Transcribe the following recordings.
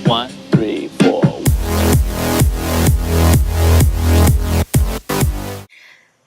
1, 3, 4.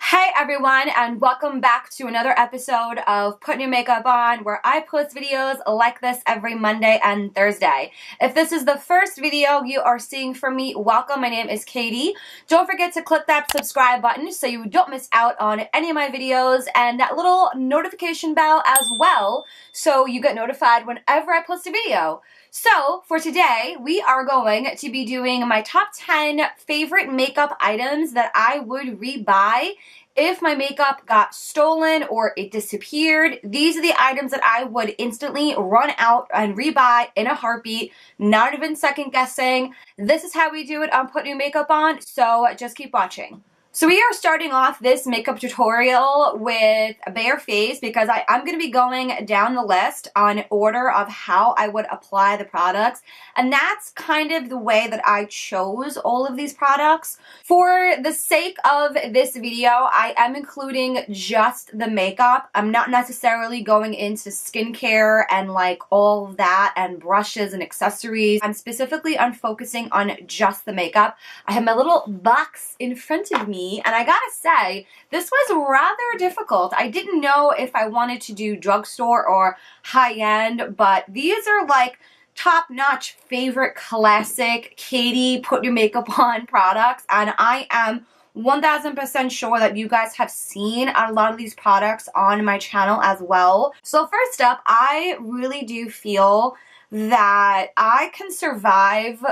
Hey everyone, and welcome back to another episode of Putting Your Makeup On, where I post videos like this every Monday and Thursday. If this is the first video you are seeing from me, welcome. My name is Katie. Don't forget to click that subscribe button so you don't miss out on any of my videos, and that little notification bell as well so you get notified whenever I post a video. So, for today, we are going to be doing my top 10 favorite makeup items that I would rebuy if my makeup got stolen or it disappeared. These are the items that I would instantly run out and rebuy in a heartbeat, not even second guessing. This is how we do it on Put Your Makeup On, so just keep watching. So we are starting off this makeup tutorial with a bare face because I'm going to be going down the list on order of how I would apply the products, and that's kind of the way that I chose all of these products. For the sake of this video, I am including just the makeup. I'm not necessarily going into skincare and like all of that and brushes and accessories. I'm specifically focusing on just the makeup. I have my little box in front of me, and I gotta say, this was rather difficult. I didn't know if I wanted to do drugstore or high-end, but these are like top-notch favorite classic Katie Put Your Makeup On products, and I am 1000% sure that you guys have seen a lot of these products on my channel as well. So first up, I really do feel that I can survive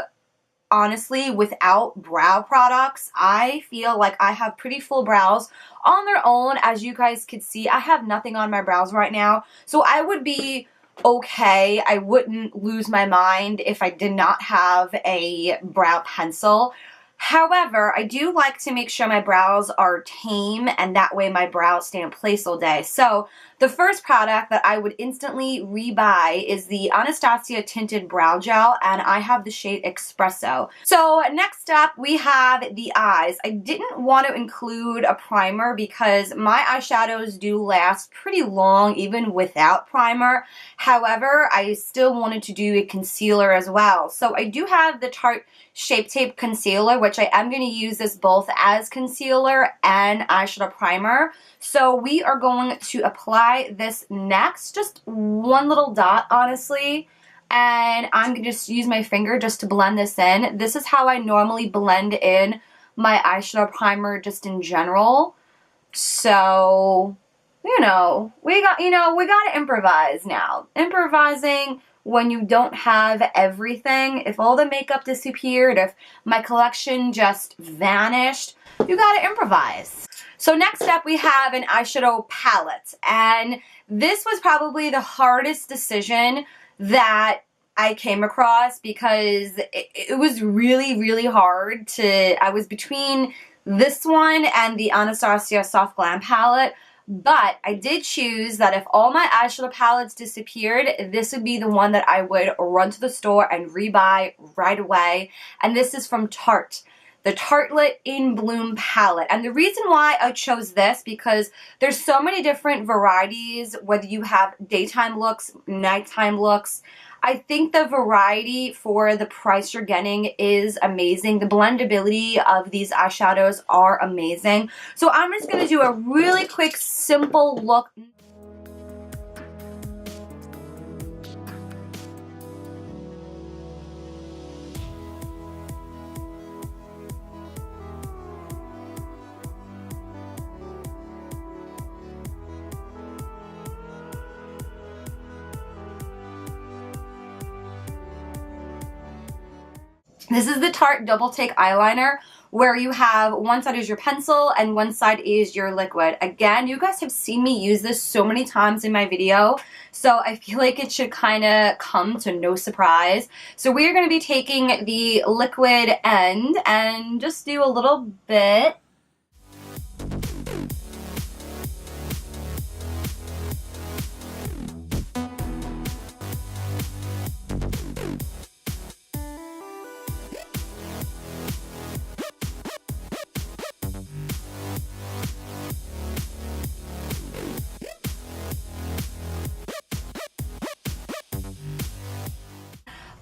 honestly without brow products. I feel like I have pretty full brows on their own. As you guys can see, I have nothing on my brows right now, so I would be okay. I wouldn't lose my mind if I did not have a brow pencil. However, I do like to make sure my brows are tame, and that way my brows stay in place all day. So the first product that I would instantly rebuy is the Anastasia Tinted Brow Gel, and I have the shade Espresso. So next up, we have the eyes. I didn't want to include a primer because my eyeshadows do last pretty long even without primer. However, I still wanted to do a concealer as well. So I do have the Tarte Shapetape Concealer, which I am going to use this both as concealer and eyeshadow primer. So we are going to apply this next, just one little dot honestly, and I'm going to just use my finger just to blend this in. This is how I normally blend in my eyeshadow primer just in general. So, we got to improvise now. Improvising when you don't have everything. If all the makeup disappeared, if my collection just vanished, you gotta improvise. So next up we have an eyeshadow palette, and this was probably the hardest decision that I came across because it was really, really hard to, I was between this one and the Anastasia Soft Glam palette. But I did choose that if all my eyeshadow palettes disappeared, this would be the one that I would run to the store and rebuy right away. And this is from Tarte, the Tartelette In Bloom palette. And the reason why I chose this, because there's so many different varieties, whether you have daytime looks, nighttime looks. I think the variety for the price you're getting is amazing. The blendability of these eyeshadows are amazing. So I'm just going to do a really quick, simple look. This is the Tarte Double Take Eyeliner, where you have one side is your pencil and one side is your liquid. Again, you guys have seen me use this so many times in my video, so I feel like it should kind of come to no surprise. So we are going to be taking the liquid end and just do a little bit.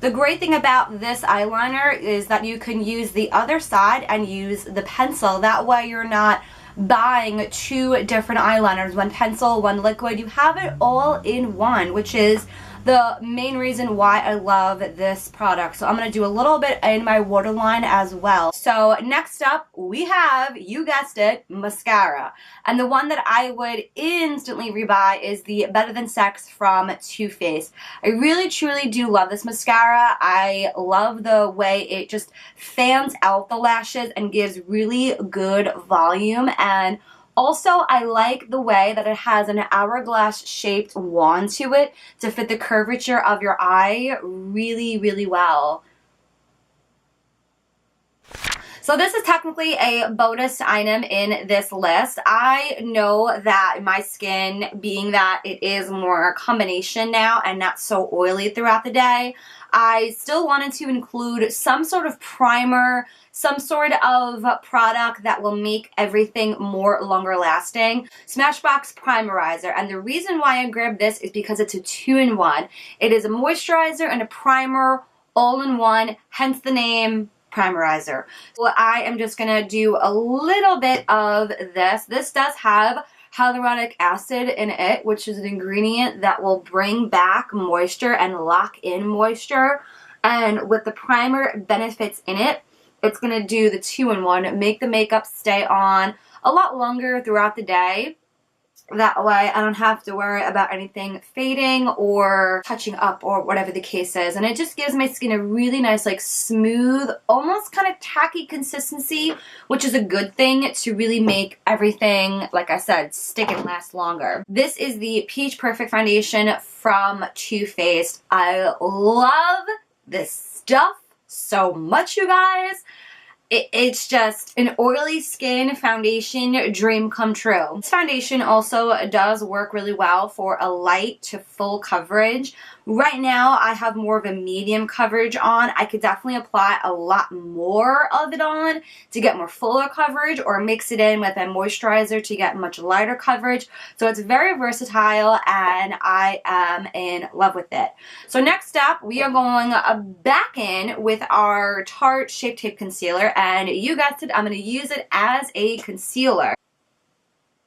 The great thing about this eyeliner is that you can use the other side and use the pencil. That way you're not buying two different eyeliners, one pencil, one liquid. You have it all in one, which is the main reason why I love this product. So I'm going to do a little bit in my waterline as well. So next up we have, you guessed it, mascara. And the one that I would instantly rebuy is the Better Than Sex from Too Faced. I really truly do love this mascara. I love the way it just fans out the lashes and gives really good volume, and also, I like the way that it has an hourglass shaped wand to it to fit the curvature of your eye really, really well. So this is technically a bonus item in this list. I know that my skin, being that it is more a combination now and not so oily throughout the day, I still wanted to include some sort of primer, some sort of product that will make everything more longer lasting. Smashbox Primerizer. And the reason why I grabbed this is because it's a 2-in-1. It is a moisturizer and a primer all in one, hence the name Primerizer. So I am just going to do a little bit of this. This does have hyaluronic acid in it, which is an ingredient that will bring back moisture and lock in moisture. And with the primer benefits in it, it's going to do the 2-in-1, make the makeup stay on a lot longer throughout the day. That way I don't have to worry about anything fading or touching up or whatever the case is. And it just gives my skin a really nice, like, smooth, almost kind of tacky consistency, which is a good thing to really make everything, like I said, stick and last longer. This is the Peach Perfect Foundation from Too Faced. I love this stuff so much, you guys. It's just an oily skin foundation dream come true. This foundation also does work really well for a light to full coverage. Right now I have more of a medium coverage on. I could definitely apply a lot more of it on to get more fuller coverage, or mix it in with a moisturizer to get much lighter coverage. So it's very versatile and I am in love with it. So next up we are going back in with our Tarte Shapetape Concealer, and you guessed it, I'm going to use it as a concealer.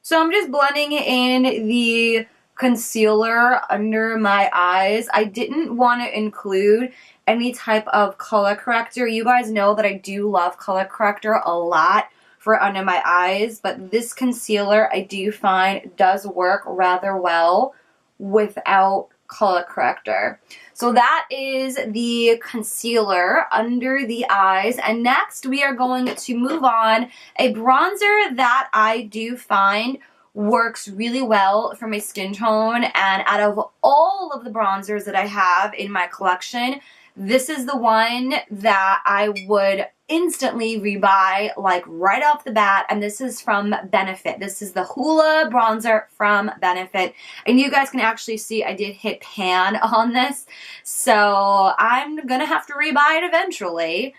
So I'm just blending in the concealer under my eyes. I didn't want to include any type of color corrector. You guys know that I do love color corrector a lot for under my eyes, but this concealer I do find does work rather well without color corrector. So that is the concealer under the eyes, and next we are going to move on a bronzer that I do find works really well for my skin tone, and out of all of the bronzers that I have in my collection, this is the one that I would instantly rebuy, like right off the bat, and this is from Benefit. This is the Hoola Bronzer from Benefit, and you guys can actually see I did hit pan on this, so I'm gonna have to rebuy it eventually.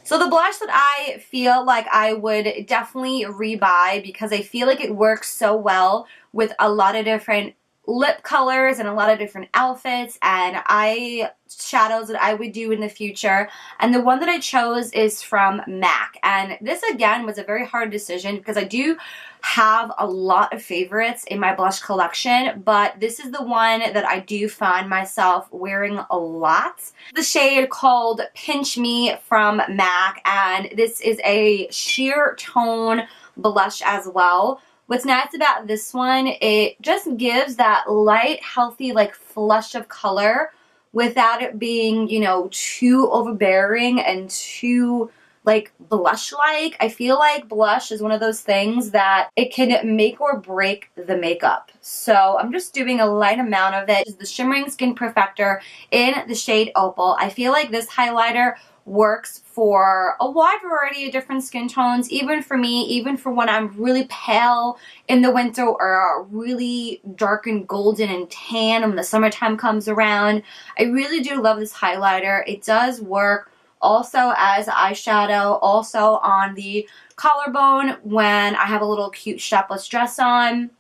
So the blush that I feel like I would definitely rebuy, because I feel like it works so well with a lot of different lip colors and a lot of different outfits and eye shadows that I would do in the future. And the one that I chose is from MAC. And this again was a very hard decision because I do have a lot of favorites in my blush collection, but this is the one that I do find myself wearing a lot. The shade called Pinch Me from MAC, and this is a sheer tone blush as well. What's nice about this one, it just gives that light, healthy, like flush of color without it being, you know, too overbearing and too like blush-like. I feel like blush is one of those things that it can make or break the makeup. So I'm just doing a light amount of it. It's the Shimmering Skin Perfector in the shade Opal. I feel like this highlighter works for a wide variety of different skin tones, even for me, even for when I'm really pale in the winter or really dark and golden and tan when the summertime comes around. I really do love this highlighter. It does work also as eyeshadow, also on the collarbone when I have a little cute strapless dress on.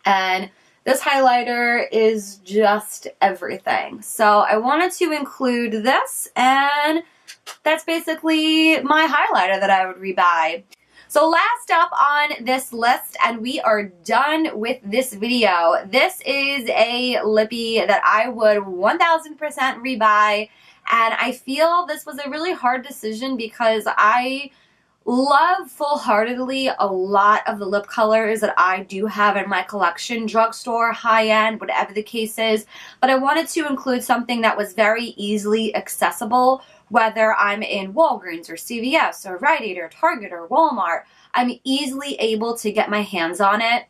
And this highlighter is just everything. So I wanted to include this, and that's basically my highlighter that I would rebuy. So last up on this list, and we are done with this video, this is a lippy that I would 1000% rebuy, and I feel this was a really hard decision because I love full-heartedly a lot of the lip colors that I do have in my collection, drugstore, high-end, whatever the case is, but I wanted to include something that was very easily accessible, whether I'm in Walgreens or CVS or Rite Aid or Target or Walmart. I'm easily able to get my hands on it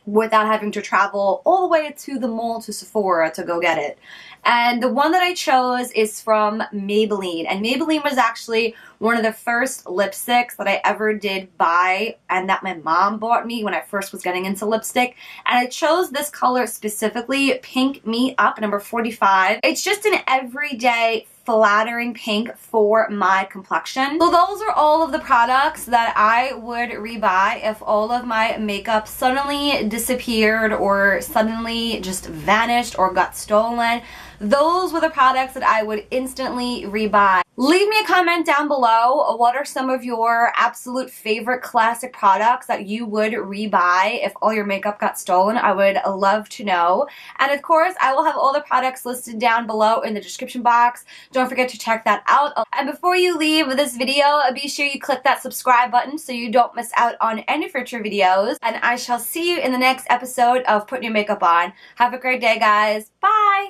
without having to travel all the way to the mall to Sephora to go get it. And the one that I chose is from Maybelline. And Maybelline was actually one of the first lipsticks that I ever did buy and that my mom bought me when I first was getting into lipstick. And I chose this color specifically, Pink Me Up, number 45. It's just an everyday flattering pink for my complexion. So those are all of the products that I would rebuy if all of my makeup suddenly disappeared or suddenly just vanished or got stolen. Those were the products that I would instantly rebuy. Leave me a comment down below. What are some of your absolute favorite classic products that you would rebuy if all your makeup got stolen? I would love to know. And of course, I will have all the products listed down below in the description box. Don't forget to check that out. And before you leave this video, be sure you click that subscribe button so you don't miss out on any future videos. And I shall see you in the next episode of Putting Your Makeup On. Have a great day, guys. Bye!